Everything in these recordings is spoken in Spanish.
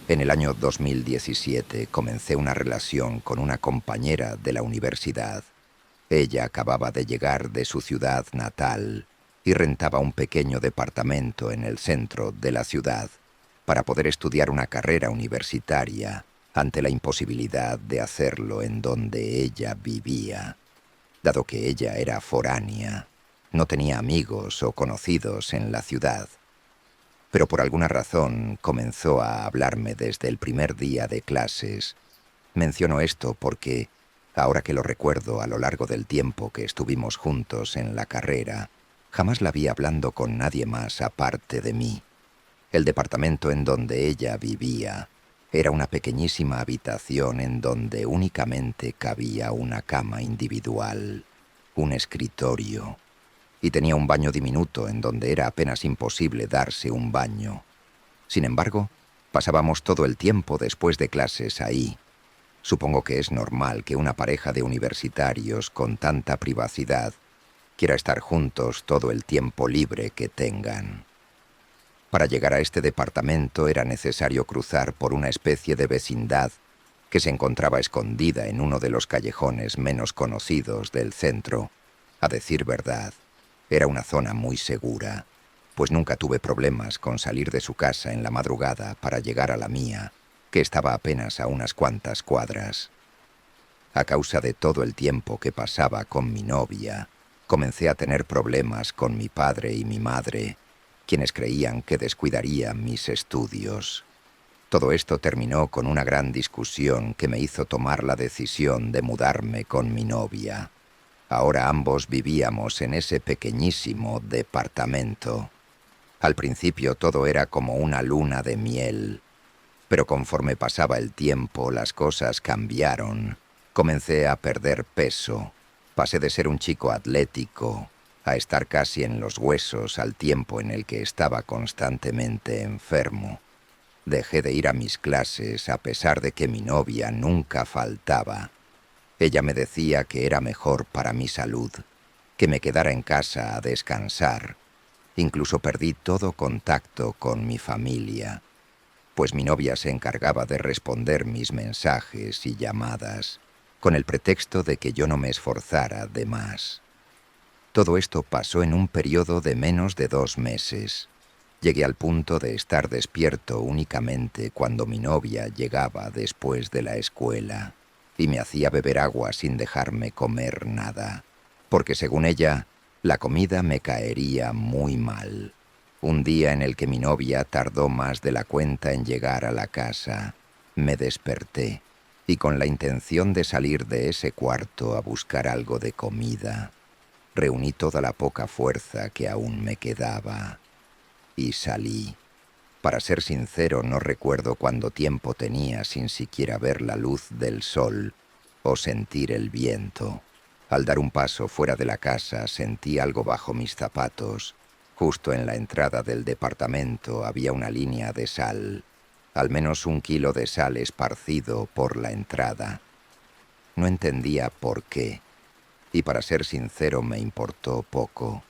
En el año 2017 comencé una relación con una compañera de la universidad. Ella acababa de llegar de su ciudad natal y rentaba un pequeño departamento en el centro de la ciudad para poder estudiar una carrera universitaria ante la imposibilidad de hacerlo en donde ella vivía. Dado que ella era foránea, no tenía amigos o conocidos en la ciudad. Pero por alguna razón comenzó a hablarme desde el primer día de clases. Menciono esto porque, ahora que lo recuerdo a lo largo del tiempo que estuvimos juntos en la carrera, jamás la vi hablando con nadie más aparte de mí. El departamento en donde ella vivía era una pequeñísima habitación en donde únicamente cabía una cama individual, un escritorio, y tenía un baño diminuto en donde era apenas imposible darse un baño. Sin embargo, pasábamos todo el tiempo después de clases ahí. Supongo que es normal que una pareja de universitarios con tanta privacidad quiera estar juntos todo el tiempo libre que tengan. Para llegar a este departamento era necesario cruzar por una especie de vecindad que se encontraba escondida en uno de los callejones menos conocidos del centro. A decir verdad, era una zona muy segura, pues nunca tuve problemas con salir de su casa en la madrugada para llegar a la mía, que estaba apenas a unas cuantas cuadras. A causa de todo el tiempo que pasaba con mi novia, comencé a tener problemas con mi padre y mi madre, quienes creían que descuidaría mis estudios. Todo esto terminó con una gran discusión que me hizo tomar la decisión de mudarme con mi novia. Ahora ambos vivíamos en ese pequeñísimo departamento. Al principio todo era como una luna de miel, pero conforme pasaba el tiempo las cosas cambiaron. Comencé a perder peso. Pasé de ser un chico atlético a estar casi en los huesos al tiempo en el que estaba constantemente enfermo. Dejé de ir a mis clases a pesar de que mi novia nunca faltaba. Ella me decía que era mejor para mi salud, que me quedara en casa a descansar. Incluso perdí todo contacto con mi familia, pues mi novia se encargaba de responder mis mensajes y llamadas, con el pretexto de que yo no me esforzara de más. Todo esto pasó en un periodo de menos de 2 meses. Llegué al punto de estar despierto únicamente cuando mi novia llegaba después de la escuela y me hacía beber agua sin dejarme comer nada, porque según ella, la comida me caería muy mal. Un día en el que mi novia tardó más de la cuenta en llegar a la casa, me desperté y con la intención de salir de ese cuarto a buscar algo de comida, reuní toda la poca fuerza que aún me quedaba y salí. Para ser sincero, no recuerdo cuánto tiempo tenía sin siquiera ver la luz del sol o sentir el viento. Al dar un paso fuera de la casa sentí algo bajo mis zapatos. Justo en la entrada del departamento había una línea de sal, al menos 1 kilo de sal esparcido por la entrada. No entendía por qué, y para ser sincero me importó poco.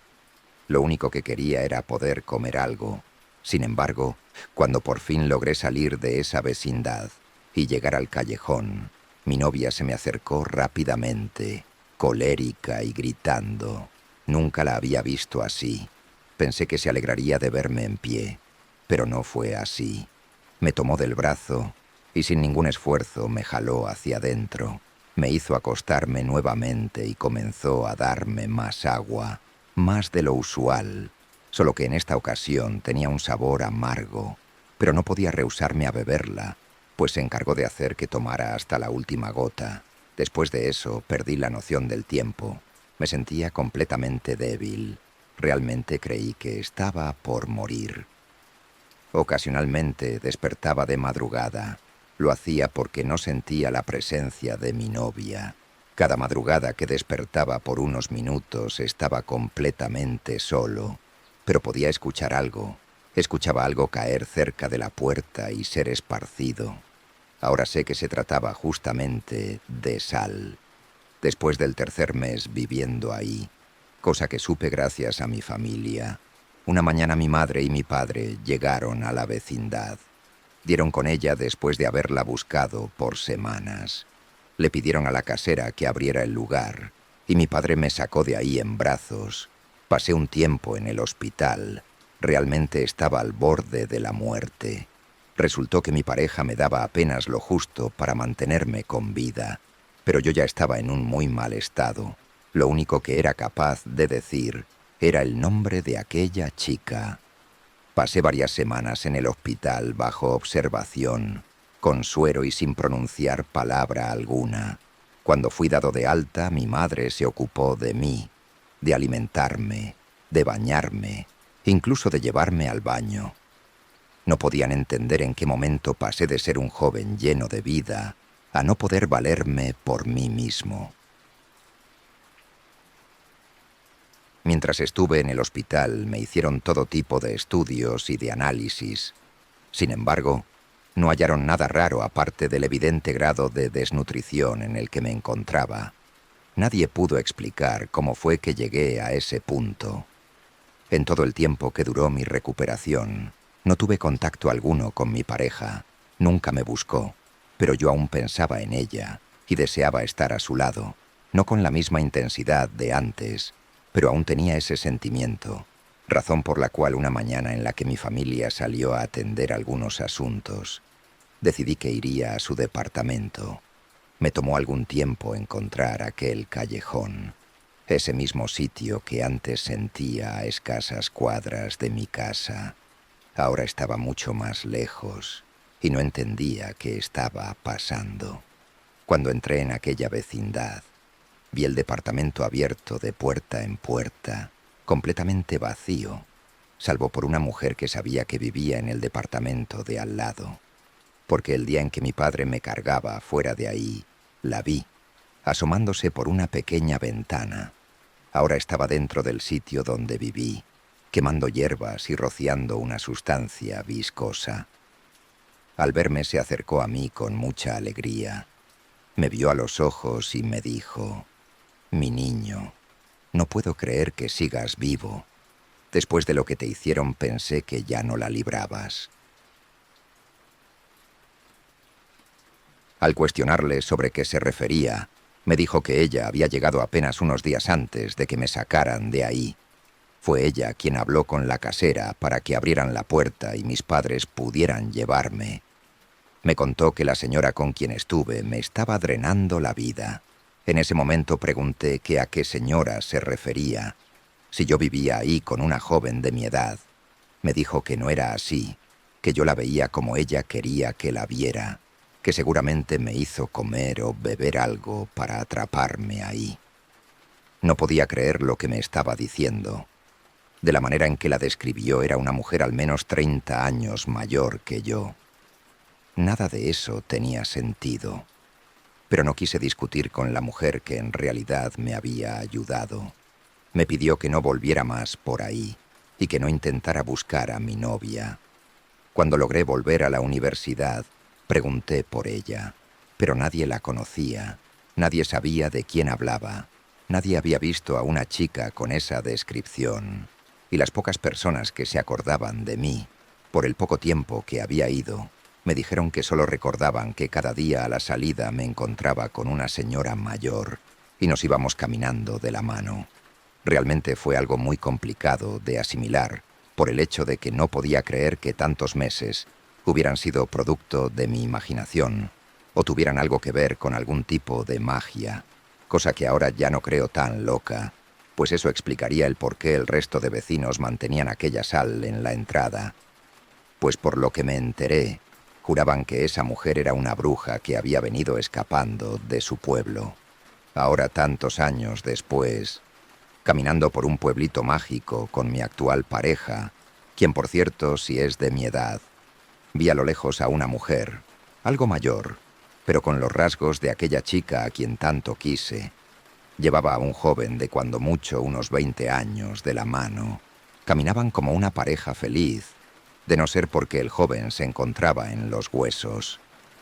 Lo único que quería era poder comer algo. Sin embargo, cuando por fin logré salir de esa vecindad y llegar al callejón, mi novia se me acercó rápidamente, colérica y gritando. Nunca la había visto así. Pensé que se alegraría de verme en pie, pero no fue así. Me tomó del brazo y sin ningún esfuerzo me jaló hacia adentro. Me hizo acostarme nuevamente y comenzó a darme más agua, más de lo usual, solo que en esta ocasión tenía un sabor amargo, pero no podía rehusarme a beberla, pues se encargó de hacer que tomara hasta la última gota. Después de eso perdí la noción del tiempo. Me sentía completamente débil. Realmente creí que estaba por morir. Ocasionalmente despertaba de madrugada. Lo hacía porque no sentía la presencia de mi novia. Cada madrugada que despertaba por unos minutos estaba completamente solo, pero podía escuchar algo. Escuchaba algo caer cerca de la puerta y ser esparcido. Ahora sé que se trataba justamente de sal. Después del tercer mes viviendo ahí, cosa que supe gracias a mi familia, una mañana mi madre y mi padre llegaron a la vecindad. Dieron con ella después de haberla buscado por semanas. Le pidieron a la casera que abriera el lugar y mi padre me sacó de ahí en brazos. Pasé un tiempo en el hospital. Realmente estaba al borde de la muerte. Resultó que mi pareja me daba apenas lo justo para mantenerme con vida, pero yo ya estaba en un muy mal estado. Lo único que era capaz de decir era el nombre de aquella chica. Pasé varias semanas en el hospital bajo observación, con suero y sin pronunciar palabra alguna. Cuando fui dado de alta, mi madre se ocupó de mí, de alimentarme, de bañarme, incluso de llevarme al baño. No podían entender en qué momento pasé de ser un joven lleno de vida a no poder valerme por mí mismo. Mientras estuve en el hospital me hicieron todo tipo de estudios y de análisis. Sin embargo, no hallaron nada raro aparte del evidente grado de desnutrición en el que me encontraba. Nadie pudo explicar cómo fue que llegué a ese punto. En todo el tiempo que duró mi recuperación, no tuve contacto alguno con mi pareja. Nunca me buscó, pero yo aún pensaba en ella y deseaba estar a su lado, no con la misma intensidad de antes, pero aún tenía ese sentimiento, razón por la cual una mañana en la que mi familia salió a atender algunos asuntos, decidí que iría a su departamento. Me tomó algún tiempo encontrar aquel callejón, ese mismo sitio que antes sentía a escasas cuadras de mi casa. Ahora estaba mucho más lejos y no entendía qué estaba pasando. Cuando entré en aquella vecindad, vi el departamento abierto de puerta en puerta, completamente vacío, salvo por una mujer que sabía que vivía en el departamento de al lado. Porque el día en que mi padre me cargaba fuera de ahí, la vi, asomándose por una pequeña ventana. Ahora estaba dentro del sitio donde viví, quemando hierbas y rociando una sustancia viscosa. Al verme se acercó a mí con mucha alegría. Me vio a los ojos y me dijo: «Mi niño, no puedo creer que sigas vivo. Después de lo que te hicieron pensé que ya no la librabas». Al cuestionarle sobre qué se refería, me dijo que ella había llegado apenas unos días antes de que me sacaran de ahí. Fue ella quien habló con la casera para que abrieran la puerta y mis padres pudieran llevarme. Me contó que la señora con quien estuve me estaba drenando la vida. En ese momento pregunté que a qué señora se refería, si yo vivía ahí con una joven de mi edad. Me dijo que no era así, que yo la veía como ella quería que la viera, que seguramente me hizo comer o beber algo para atraparme ahí. No podía creer lo que me estaba diciendo. De la manera en que la describió era una mujer al menos 30 años mayor que yo. Nada de eso tenía sentido. Pero no quise discutir con la mujer que en realidad me había ayudado. Me pidió que no volviera más por ahí y que no intentara buscar a mi novia. Cuando logré volver a la universidad, pregunté por ella, pero nadie la conocía, nadie sabía de quién hablaba, nadie había visto a una chica con esa descripción, y las pocas personas que se acordaban de mí, por el poco tiempo que había ido, me dijeron que solo recordaban que cada día a la salida me encontraba con una señora mayor y nos íbamos caminando de la mano. Realmente fue algo muy complicado de asimilar por el hecho de que no podía creer que tantos meses hubieran sido producto de mi imaginación o tuvieran algo que ver con algún tipo de magia, cosa que ahora ya no creo tan loca, pues eso explicaría el por qué el resto de vecinos mantenían aquella sal en la entrada. Pues por lo que me enteré, juraban que esa mujer era una bruja que había venido escapando de su pueblo. Ahora, tantos años después, caminando por un pueblito mágico con mi actual pareja, quien por cierto sí es de mi edad, vi a lo lejos a una mujer, algo mayor, pero con los rasgos de aquella chica a quien tanto quise. Llevaba a un joven de cuando mucho unos 20 años de la mano. Caminaban como una pareja feliz, de no ser porque el joven se encontraba en los huesos.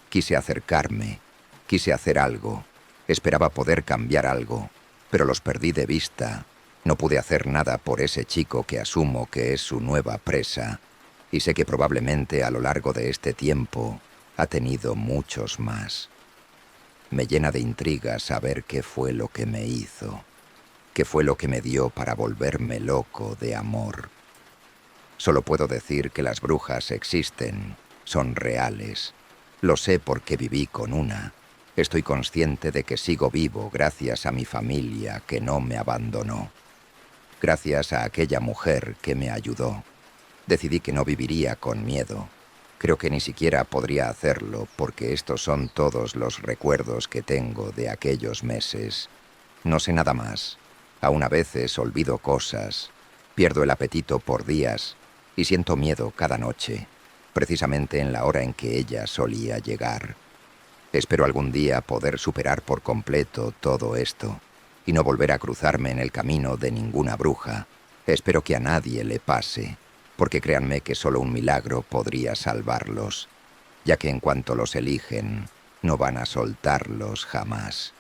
Quise acercarme, quise hacer algo, esperaba poder cambiar algo, pero los perdí de vista. No pude hacer nada por ese chico que asumo que es su nueva presa. y sé que probablemente a lo largo de este tiempo ha tenido muchos más. Me llena de intriga saber qué fue lo que me hizo, qué fue lo que me dio para volverme loco de amor. Solo puedo decir que las brujas existen, son reales. Lo sé porque viví con una. Estoy consciente de que sigo vivo gracias a mi familia que no me abandonó. Gracias a aquella mujer que me ayudó. Decidí que no viviría con miedo. Creo que ni siquiera podría hacerlo porque estos son todos los recuerdos que tengo de aquellos meses. No sé nada más. Aún a veces olvido cosas. Pierdo el apetito por días y siento miedo cada noche, precisamente en la hora en que ella solía llegar. Espero algún día poder superar por completo todo esto y no volver a cruzarme en el camino de ninguna bruja. Espero que a nadie le pase, porque créanme que solo un milagro podría salvarlos, ya que en cuanto los eligen, no van a soltarlos jamás.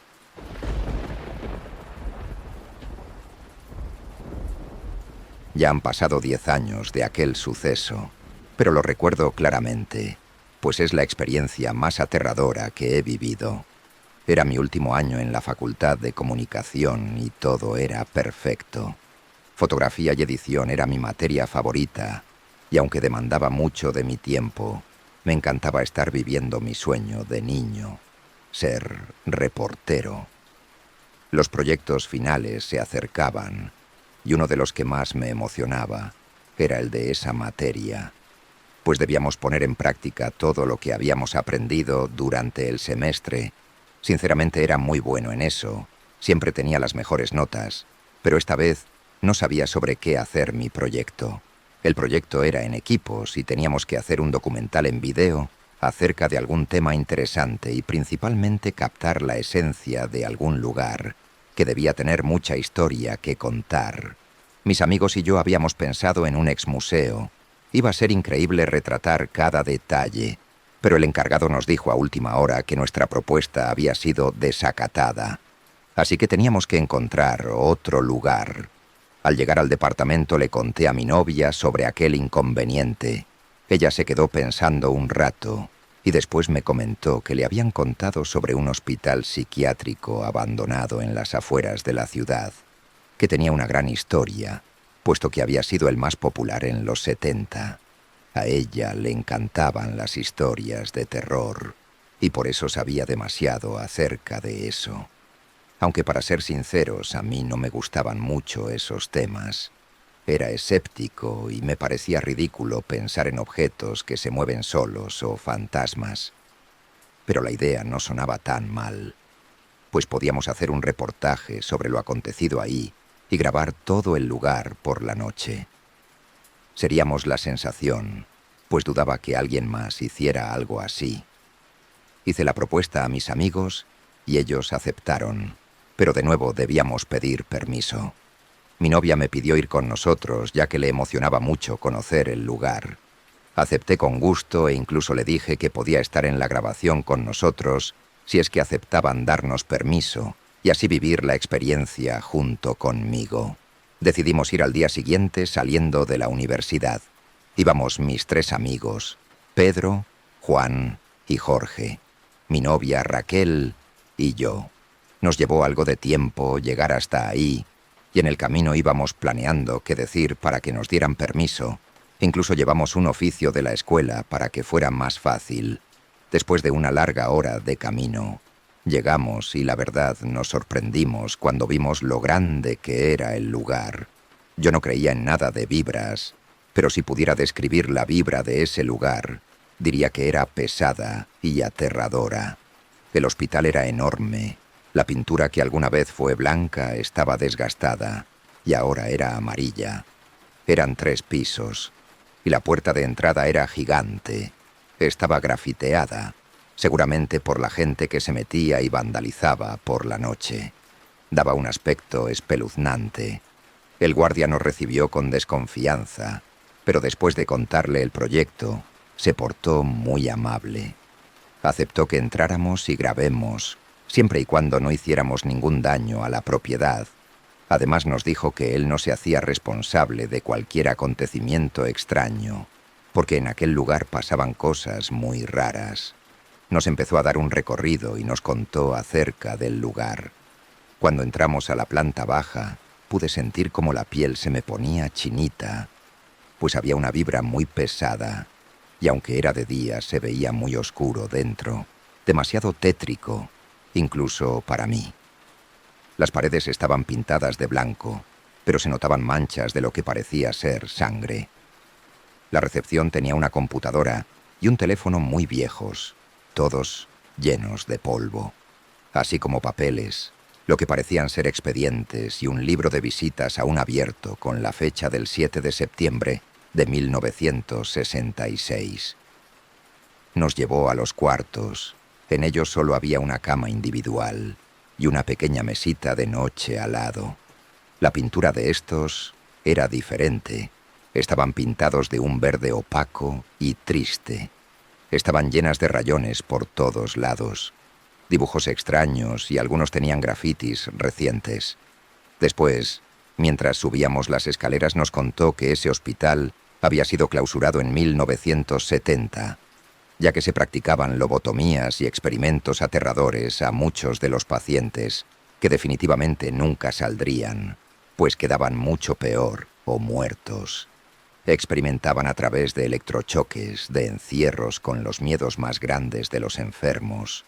Ya han pasado 10 años de aquel suceso, pero lo recuerdo claramente, pues es la experiencia más aterradora que he vivido. Era mi último año en la Facultad de Comunicación y todo era perfecto. Fotografía y edición era mi materia favorita, y aunque demandaba mucho de mi tiempo, me encantaba estar viviendo mi sueño de niño, ser reportero. Los proyectos finales se acercaban, y uno de los que más me emocionaba era el de esa materia, pues debíamos poner en práctica todo lo que habíamos aprendido durante el semestre. Sinceramente era muy bueno en eso, siempre tenía las mejores notas, pero esta vez no sabía sobre qué hacer mi proyecto. El proyecto era en equipos y teníamos que hacer un documental en vídeo acerca de algún tema interesante y principalmente captar la esencia de algún lugar que debía tener mucha historia que contar. Mis amigos y yo habíamos pensado en un exmuseo. Iba a ser increíble retratar cada detalle, pero el encargado nos dijo a última hora que nuestra propuesta había sido desacatada. Así que teníamos que encontrar otro lugar. Al llegar al departamento le conté a mi novia sobre aquel inconveniente. Ella se quedó pensando un rato y después me comentó que le habían contado sobre un hospital psiquiátrico abandonado en las afueras de la ciudad, que tenía una gran historia, puesto que había sido el más popular en los 70. A ella le encantaban las historias de terror y por eso sabía demasiado acerca de eso. Aunque para ser sinceros, a mí no me gustaban mucho esos temas. Era escéptico y me parecía ridículo pensar en objetos que se mueven solos o fantasmas. Pero la idea no sonaba tan mal, pues podíamos hacer un reportaje sobre lo acontecido ahí y grabar todo el lugar por la noche. Seríamos la sensación, pues dudaba que alguien más hiciera algo así. Hice la propuesta a mis amigos y ellos aceptaron, pero de nuevo debíamos pedir permiso. Mi novia me pidió ir con nosotros, ya que le emocionaba mucho conocer el lugar. Acepté con gusto e incluso le dije que podía estar en la grabación con nosotros si es que aceptaban darnos permiso y así vivir la experiencia junto conmigo. Decidimos ir al día siguiente saliendo de la universidad. Íbamos mis 3 amigos, Pedro, Juan y Jorge, mi novia Raquel y yo. Nos llevó algo de tiempo llegar hasta ahí, y en el camino íbamos planeando qué decir para que nos dieran permiso. Incluso llevamos un oficio de la escuela para que fuera más fácil. Después de una larga hora de camino, llegamos y la verdad nos sorprendimos cuando vimos lo grande que era el lugar. Yo no creía en nada de vibras, pero si pudiera describir la vibra de ese lugar, diría que era pesada y aterradora. El hospital era enorme. La pintura que alguna vez fue blanca estaba desgastada y ahora era amarilla. Eran 3 pisos y la puerta de entrada era gigante. Estaba grafiteada, seguramente por la gente que se metía y vandalizaba por la noche. Daba un aspecto espeluznante. El guardia nos recibió con desconfianza, pero después de contarle el proyecto, se portó muy amable. Aceptó que entráramos y grabemos, siempre y cuando no hiciéramos ningún daño a la propiedad. Además nos dijo que él no se hacía responsable de cualquier acontecimiento extraño, porque en aquel lugar pasaban cosas muy raras. Nos empezó a dar un recorrido y nos contó acerca del lugar. Cuando entramos a la planta baja, pude sentir como la piel se me ponía chinita, pues había una vibra muy pesada, y aunque era de día se veía muy oscuro dentro, demasiado tétrico, incluso para mí. Las paredes estaban pintadas de blanco, pero se notaban manchas de lo que parecía ser sangre. La recepción tenía una computadora y un teléfono muy viejos, todos llenos de polvo, así como papeles, lo que parecían ser expedientes y un libro de visitas aún abierto con la fecha del 7 de septiembre de 1966. Nos llevó a los cuartos. En ellos solo había una cama individual y una pequeña mesita de noche al lado. La pintura de estos era diferente. Estaban pintados de un verde opaco y triste. Estaban llenas de rayones por todos lados, dibujos extraños y algunos tenían grafitis recientes. Después, mientras subíamos las escaleras, nos contó que ese hospital había sido clausurado en 1970, ya que se practicaban lobotomías y experimentos aterradores a muchos de los pacientes, que definitivamente nunca saldrían, pues quedaban mucho peor o muertos. Experimentaban a través de electrochoques, de encierros con los miedos más grandes de los enfermos.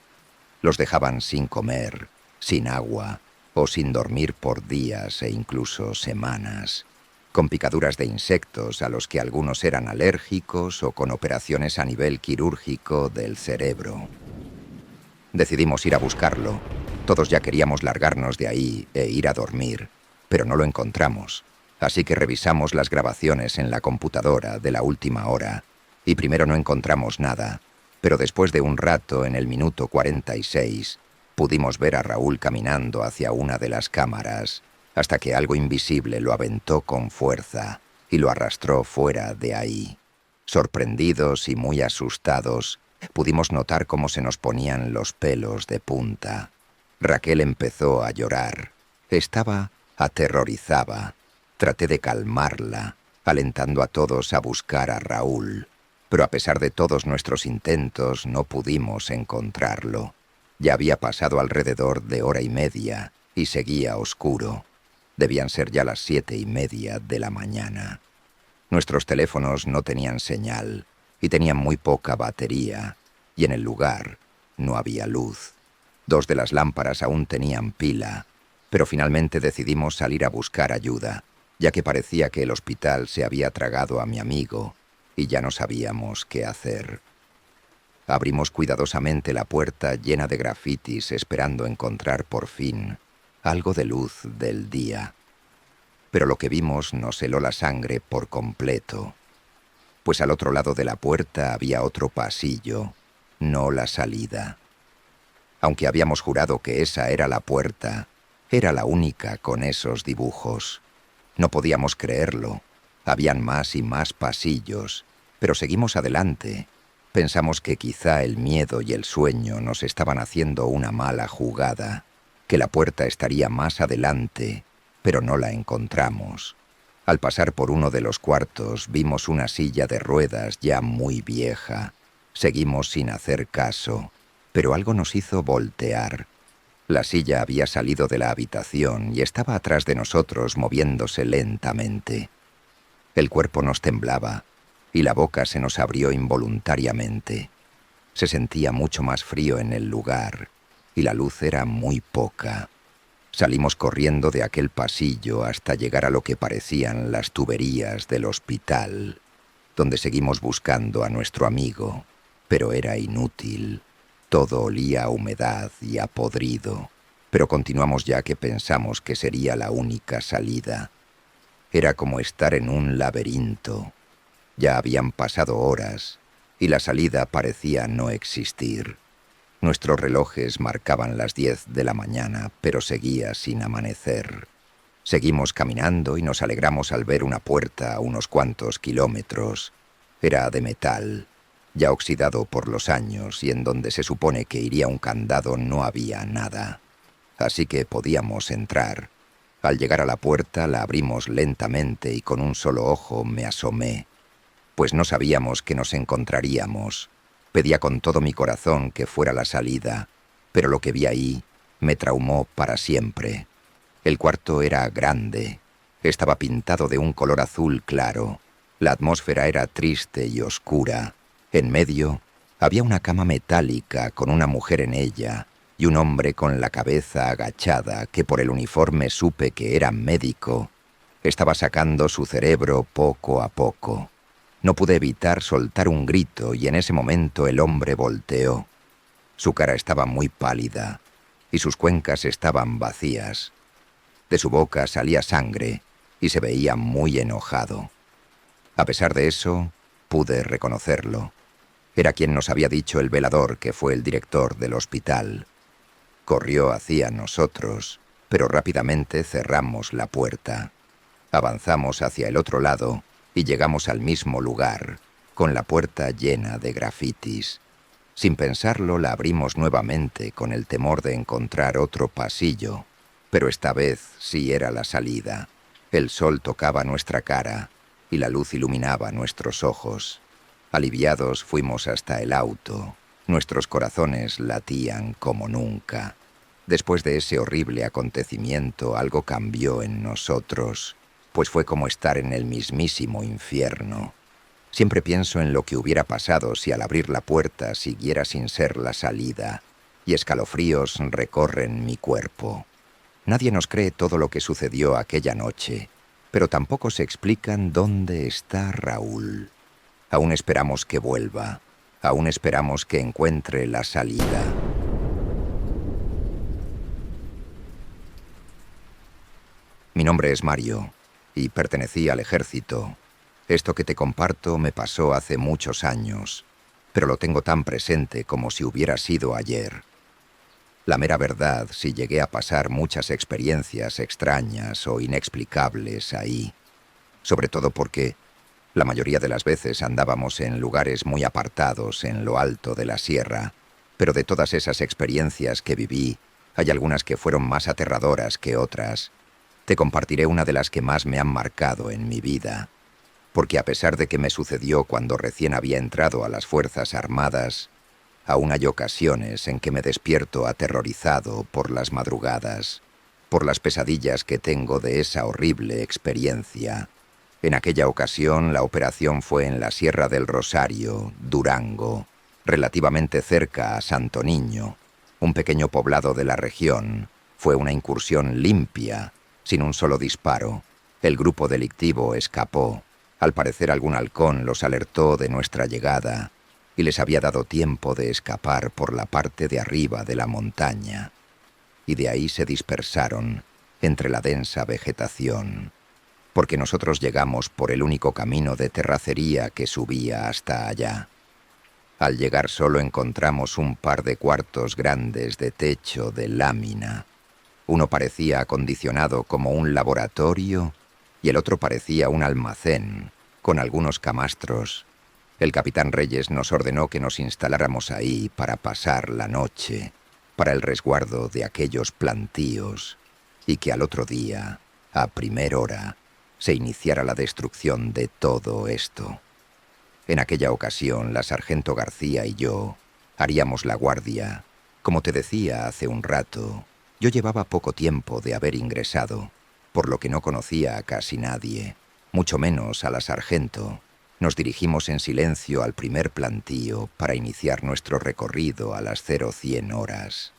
Los dejaban sin comer, sin agua o sin dormir por días e incluso semanas, con picaduras de insectos a los que algunos eran alérgicos o con operaciones a nivel quirúrgico del cerebro. Decidimos ir a buscarlo. Todos ya queríamos largarnos de ahí e ir a dormir, pero no lo encontramos. Así que revisamos las grabaciones en la computadora de la última hora y primero no encontramos nada, pero después de un rato, en el minuto 46, pudimos ver a Raúl caminando hacia una de las cámaras, hasta que algo invisible lo aventó con fuerza y lo arrastró fuera de ahí. Sorprendidos y muy asustados, pudimos notar cómo se nos ponían los pelos de punta. Raquel empezó a llorar. Estaba aterrorizada. Traté de calmarla, alentando a todos a buscar a Raúl, pero a pesar de todos nuestros intentos no pudimos encontrarlo. Ya había pasado alrededor de 1 hora y media y seguía oscuro. Debían ser ya las 7:30 de la mañana. Nuestros teléfonos no tenían señal y tenían muy poca batería, y en el lugar no había luz. 2 de las lámparas aún tenían pila, pero finalmente decidimos salir a buscar ayuda, ya que parecía que el hospital se había tragado a mi amigo y ya no sabíamos qué hacer. Abrimos cuidadosamente la puerta llena de grafitis esperando encontrar por fin algo de luz del día. Pero lo que vimos nos heló la sangre por completo, pues al otro lado de la puerta había otro pasillo, no la salida. Aunque habíamos jurado que esa era la puerta, era la única con esos dibujos. No podíamos creerlo. Habían más y más pasillos, pero seguimos adelante. Pensamos que quizá el miedo y el sueño nos estaban haciendo una mala jugada, que la puerta estaría más adelante, pero no la encontramos. Al pasar por uno de los cuartos vimos una silla de ruedas ya muy vieja. Seguimos sin hacer caso, pero algo nos hizo voltear. La silla había salido de la habitación y estaba atrás de nosotros moviéndose lentamente. El cuerpo nos temblaba y la boca se nos abrió involuntariamente. Se sentía mucho más frío en el lugar y la luz era muy poca. Salimos corriendo de aquel pasillo hasta llegar a lo que parecían las tuberías del hospital, donde seguimos buscando a nuestro amigo, pero era inútil. Todo olía a humedad y a podrido, pero continuamos ya que pensamos que sería la única salida. Era como estar en un laberinto. Ya habían pasado horas y la salida parecía no existir. Nuestros relojes marcaban las 10 de la mañana, pero seguía sin amanecer. Seguimos caminando y nos alegramos al ver una puerta a unos cuantos kilómetros. Era de metal, ya oxidado por los años, y en donde se supone que iría un candado no había nada. Así que podíamos entrar. Al llegar a la puerta la abrimos lentamente y con un solo ojo me asomé. pues no sabíamos que nos encontraríamos. Pedía con todo mi corazón que fuera la salida, pero lo que vi ahí me traumó para siempre. El cuarto era grande, estaba pintado de un color azul claro, la atmósfera era triste y oscura. En medio había una cama metálica con una mujer en ella y un hombre con la cabeza agachada que por el uniforme supe que era médico. Estaba sacando su cerebro poco a poco. No pude evitar soltar un grito y en ese momento el hombre volteó. Su cara estaba muy pálida y sus cuencas estaban vacías. De su boca salía sangre y se veía muy enojado. A pesar de eso, pude reconocerlo. Era quien nos había dicho el velador que fue el director del hospital. Corrió hacia nosotros, pero rápidamente cerramos la puerta. Avanzamos hacia el otro lado y llegamos al mismo lugar, con la puerta llena de grafitis. Sin pensarlo, la abrimos nuevamente con el temor de encontrar otro pasillo, pero esta vez sí era la salida. El sol tocaba nuestra cara y la luz iluminaba nuestros ojos. Aliviados fuimos hasta el auto. Nuestros corazones latían como nunca. Después de ese horrible acontecimiento, algo cambió en nosotros, pues fue como estar en el mismísimo infierno. Siempre pienso en lo que hubiera pasado si al abrir la puerta siguiera sin ser la salida, y escalofríos recorren mi cuerpo. Nadie nos cree todo lo que sucedió aquella noche, pero tampoco se explican dónde está Raúl. Aún esperamos que vuelva, aún esperamos que encuentre la salida. Mi nombre es Mario, y pertenecí al ejército. Esto que te comparto me pasó hace muchos años, pero lo tengo tan presente como si hubiera sido ayer. La mera verdad, si llegué a pasar muchas experiencias extrañas o inexplicables ahí, sobre todo porque la mayoría de las veces andábamos en lugares muy apartados en lo alto de la sierra, pero de todas esas experiencias que viví, hay algunas que fueron más aterradoras que otras. Te compartiré una de las que más me han marcado en mi vida, porque a pesar de que me sucedió cuando recién había entrado a las Fuerzas Armadas, aún hay ocasiones en que me despierto aterrorizado por las madrugadas, por las pesadillas que tengo de esa horrible experiencia. En aquella ocasión la operación fue en la Sierra del Rosario, Durango, relativamente cerca a Santo Niño, un pequeño poblado de la región. Fue una incursión limpia, sin un solo disparo. El grupo delictivo escapó. Al parecer algún halcón los alertó de nuestra llegada y les había dado tiempo de escapar por la parte de arriba de la montaña. Y de ahí se dispersaron entre la densa vegetación, porque nosotros llegamos por el único camino de terracería que subía hasta allá. Al llegar solo encontramos un par de cuartos grandes de techo de lámina. Uno parecía acondicionado como un laboratorio y el otro parecía un almacén, con algunos camastros. El capitán Reyes nos ordenó que nos instaláramos ahí para pasar la noche, para el resguardo de aquellos plantíos, y que al otro día, a primera hora, se iniciara la destrucción de todo esto. En aquella ocasión, la sargento García y yo haríamos la guardia. Como te decía hace un rato, yo llevaba poco tiempo de haber ingresado, por lo que no conocía a casi nadie, mucho menos a la sargento. Nos dirigimos en silencio al primer plantío para iniciar nuestro recorrido a las 0100 horas.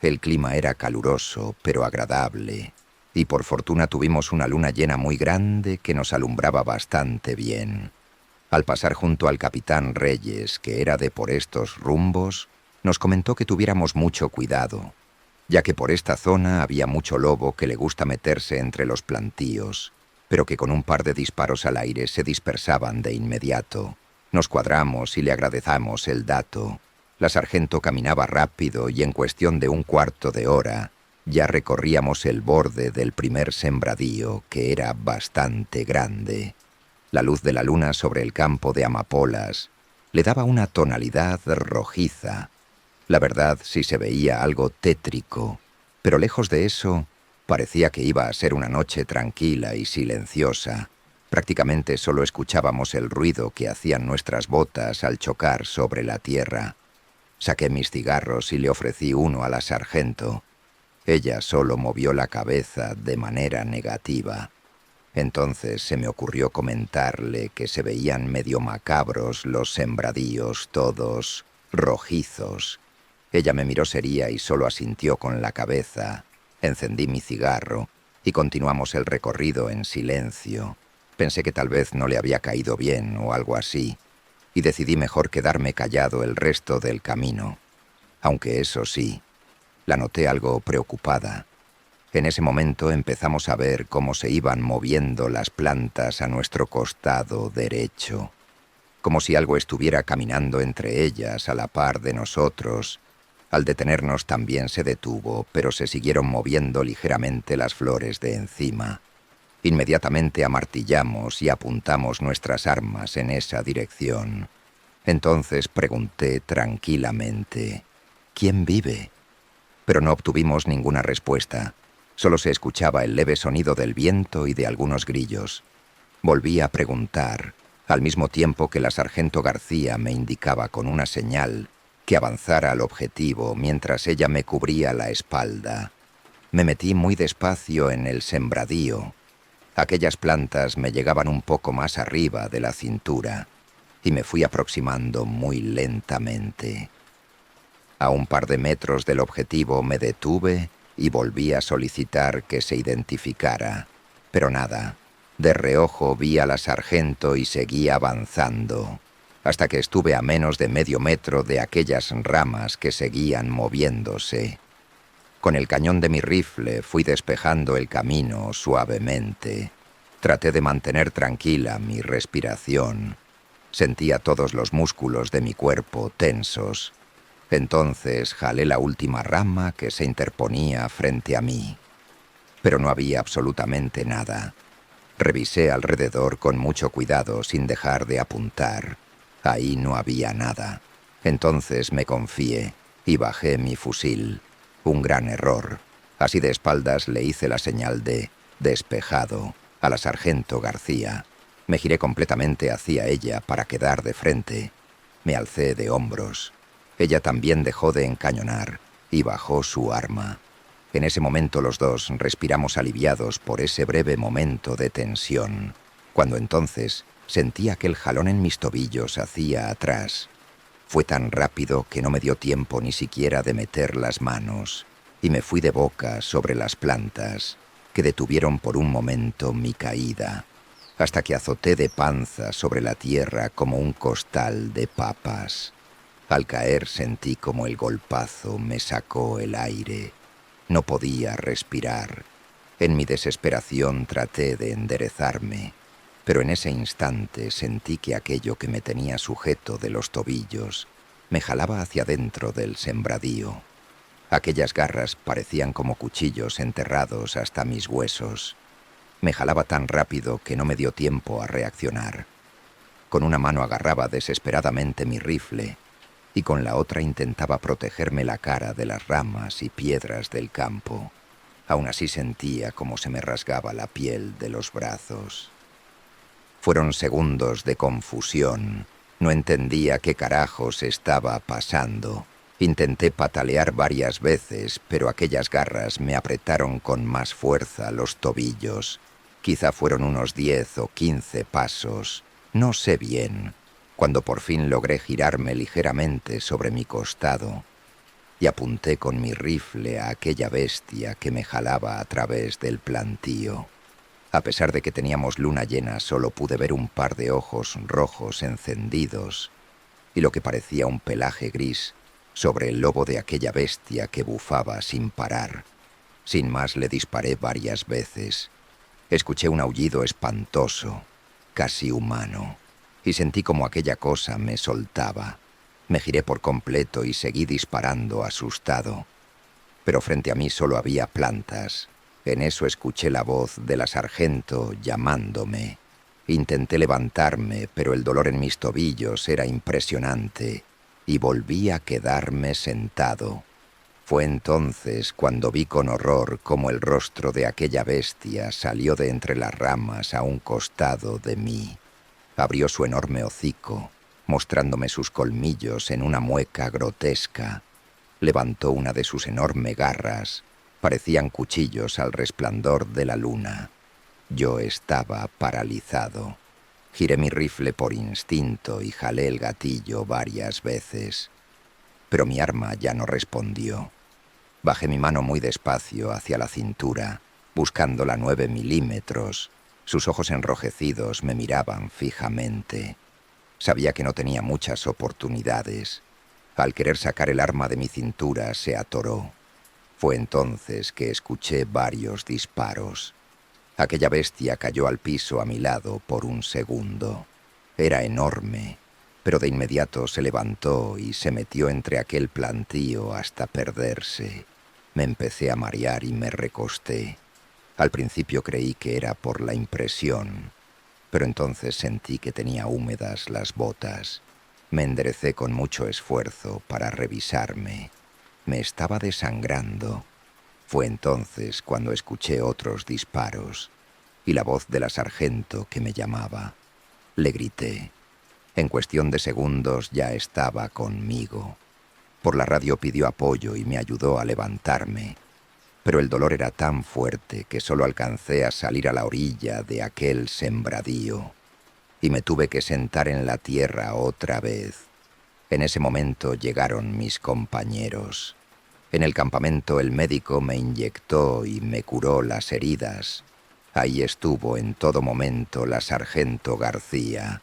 El clima era caluroso, pero agradable, y por fortuna tuvimos una luna llena muy grande que nos alumbraba bastante bien. Al pasar junto al capitán Reyes, que era de por estos rumbos, nos comentó que tuviéramos mucho cuidado, ya que por esta zona había mucho lobo que le gusta meterse entre los plantíos, pero que con un par de disparos al aire se dispersaban de inmediato. Nos cuadramos y le agradecemos el dato. La sargento caminaba rápido y en cuestión de un cuarto de hora ya recorríamos el borde del primer sembradío, que era bastante grande. La luz de la luna sobre el campo de amapolas le daba una tonalidad rojiza. La verdad sí se veía algo tétrico, pero lejos de eso, parecía que iba a ser una noche tranquila y silenciosa. Prácticamente solo escuchábamos el ruido que hacían nuestras botas al chocar sobre la tierra. Saqué mis cigarros y le ofrecí uno a la sargento. Ella solo movió la cabeza de manera negativa. Entonces se me ocurrió comentarle que se veían medio macabros los sembradíos, todos rojizos. Ella me miró seria y solo asintió con la cabeza. Encendí mi cigarro y continuamos el recorrido en silencio. Pensé que tal vez no le había caído bien o algo así, y decidí mejor quedarme callado el resto del camino. Aunque eso sí, la noté algo preocupada. En ese momento empezamos a ver cómo se iban moviendo las plantas a nuestro costado derecho, como si algo estuviera caminando entre ellas a la par de nosotros. Al detenernos también se detuvo, pero se siguieron moviendo ligeramente las flores de encima. Inmediatamente amartillamos y apuntamos nuestras armas en esa dirección. Entonces pregunté tranquilamente: ¿quién vive? Pero no obtuvimos ninguna respuesta. Solo se escuchaba el leve sonido del viento y de algunos grillos. Volví a preguntar, al mismo tiempo que la sargento García me indicaba con una señal que avanzara al objetivo mientras ella me cubría la espalda. Me metí muy despacio en el sembradío. Aquellas plantas me llegaban un poco más arriba de la cintura y me fui aproximando muy lentamente. A un par de metros del objetivo me detuve y volví a solicitar que se identificara. Pero nada. De reojo vi a la sargento y seguí avanzando, hasta que estuve a menos de medio metro de aquellas ramas que seguían moviéndose. Con el cañón de mi rifle fui despejando el camino suavemente. Traté de mantener tranquila mi respiración. Sentía todos los músculos de mi cuerpo tensos. Entonces jalé la última rama que se interponía frente a mí. Pero no había absolutamente nada. Revisé alrededor con mucho cuidado sin dejar de apuntar. Ahí no había nada. Entonces me confié y bajé mi fusil. Un gran error. Así de espaldas le hice la señal de despejado a la sargento García. Me giré completamente hacia ella para quedar de frente. Me alcé de hombros. Ella también dejó de encañonar y bajó su arma. En ese momento los dos respiramos aliviados por ese breve momento de tensión, cuando entonces sentí aquel jalón en mis tobillos hacia atrás. Fue tan rápido que no me dio tiempo ni siquiera de meter las manos, y me fui de boca sobre las plantas, que detuvieron por un momento mi caída, hasta que azoté de panza sobre la tierra como un costal de papas. Al caer sentí como el golpazo me sacó el aire. No podía respirar. En mi desesperación traté de enderezarme, pero en ese instante sentí que aquello que me tenía sujeto de los tobillos me jalaba hacia dentro del sembradío. Aquellas garras parecían como cuchillos enterrados hasta mis huesos. Me jalaba tan rápido que no me dio tiempo a reaccionar. Con una mano agarraba desesperadamente mi rifle y con la otra intentaba protegerme la cara de las ramas y piedras del campo. Aún así sentía como se me rasgaba la piel de los brazos. Fueron segundos de confusión. No entendía qué carajos estaba pasando. Intenté patalear varias veces, pero aquellas garras me apretaron con más fuerza los tobillos. Quizá fueron unos 10 o 15 pasos. No sé bien, cuando por fin logré girarme ligeramente sobre mi costado y apunté con mi rifle a aquella bestia que me jalaba a través del plantío. A pesar de que teníamos luna llena, solo pude ver un par de ojos rojos encendidos y lo que parecía un pelaje gris sobre el lobo de aquella bestia que bufaba sin parar. Sin más le disparé varias veces. Escuché un aullido espantoso, casi humano, y sentí como aquella cosa me soltaba. Me giré por completo y seguí disparando asustado. Pero frente a mí solo había plantas. En eso escuché la voz de la sargento llamándome. Intenté levantarme, pero el dolor en mis tobillos era impresionante y volví a quedarme sentado. Fue entonces cuando vi con horror cómo el rostro de aquella bestia salió de entre las ramas a un costado de mí. Abrió su enorme hocico, mostrándome sus colmillos en una mueca grotesca. Levantó una de sus enormes garras. Parecían cuchillos al resplandor de la luna. Yo estaba paralizado. Giré mi rifle por instinto y jalé el gatillo varias veces. Pero mi arma ya no respondió. Bajé mi mano muy despacio hacia la cintura, buscando la 9 milímetros. Sus ojos enrojecidos me miraban fijamente. Sabía que no tenía muchas oportunidades. Al querer sacar el arma de mi cintura, se atoró. Fue entonces que escuché varios disparos. Aquella bestia cayó al piso a mi lado por un segundo. Era enorme, pero de inmediato se levantó y se metió entre aquel plantío hasta perderse. Me empecé a marear y me recosté. Al principio creí que era por la impresión, pero entonces sentí que tenía húmedas las botas. Me enderecé con mucho esfuerzo para revisarme. Me estaba desangrando. Fue entonces cuando escuché otros disparos y la voz de la sargento que me llamaba. Le grité. En cuestión de segundos ya estaba conmigo. Por la radio pidió apoyo y me ayudó a levantarme. Pero el dolor era tan fuerte que solo alcancé a salir a la orilla de aquel sembradío. Y me tuve que sentar en la tierra otra vez. En ese momento llegaron mis compañeros. En el campamento el médico me inyectó y me curó las heridas. Ahí estuvo en todo momento la sargento García.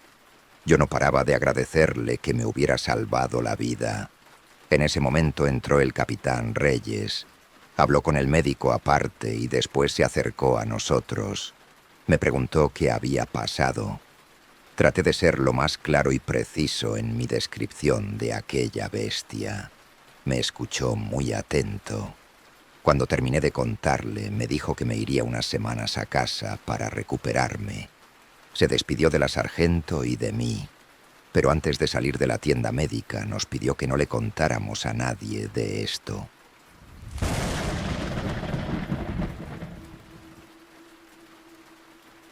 Yo no paraba de agradecerle que me hubiera salvado la vida. En ese momento entró el capitán Reyes. Habló con el médico aparte y después se acercó a nosotros. Me preguntó qué había pasado. Traté de ser lo más claro y preciso en mi descripción de aquella bestia. Me escuchó muy atento. Cuando terminé de contarle, me dijo que me iría unas semanas a casa para recuperarme. Se despidió de la sargento y de mí. Pero antes de salir de la tienda médica nos pidió que no le contáramos a nadie de esto.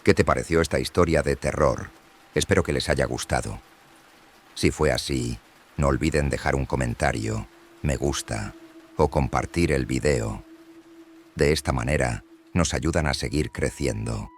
¿Qué te pareció esta historia de terror? Espero que les haya gustado. Si fue así, no olviden dejar un comentario, me gusta o compartir el video. De esta manera, nos ayudan a seguir creciendo.